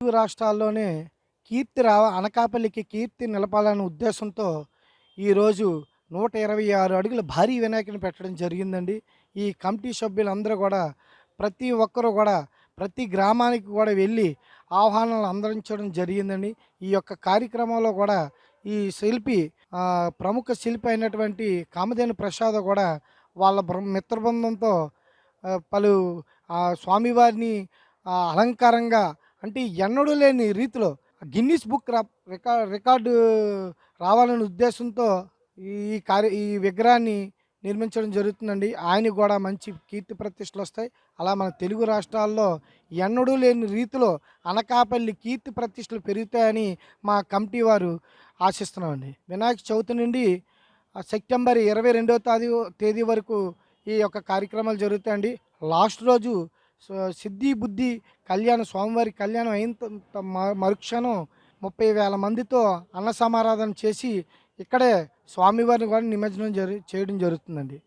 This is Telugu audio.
తెలుగు రాష్ట్రాల్లోనే అనకాపల్లికి కీర్తి నిలపాలనే ఉద్దేశంతో ఈరోజు 126 అడుగుల భారీ వినాయకుడిని పెట్టడం జరిగిందండి. ఈ కమిటీ సభ్యులందరూ గూడా ప్రతి ఒక్కరు గూడా ప్రతి గ్రామానికి గూడా వెళ్ళి ఆహ్వానాలు అందరించడం జరిగిందండి. ఈ యొక్క కార్యక్రమంలో గూడా ఈ శిల్పి ప్రముఖ శిల్పి అయినటువంటి కామధేను ప్రసాద్ గూడా వాళ్ళ మిత్ర బృందంతో పలు స్వామివారిని అలంకారంగా అంటే ఎన్నడూ లేని రీతిలో గిన్నిస్ బుక్ రికార్డు రావాలనే ఉద్దేశంతో ఈ విగ్రహాన్ని నిర్మించడం జరుగుతుందండి. ఆయనకి గూడా మంచి కీర్తి ప్రతిష్టలొస్తాయి. అలా మన తెలుగు రాష్ట్రాల్లో ఎన్నడూ లేని రీతిలో అనకాపల్లి కీర్తి ప్రతిష్టలు పెరుగుతాయని మా కమిటీ వారు ఆశిస్తున్నామండి. వినాయక చవితి నుండి సెప్టెంబర్ 22వ తేదీ వరకు ఈ యొక్క కార్యక్రమాలు జరుగుతాయండి. లాస్ట్ రోజు సిద్ధి బుద్ధి కళ్యాణం, స్వామివారి కళ్యాణం అయిన మరుక్షణం 30,000 మందితో అన్న సమారాధన చేసి ఇక్కడే స్వామివారిని కూడా నిమజ్జనం చేయడం జరుగుతుందండి.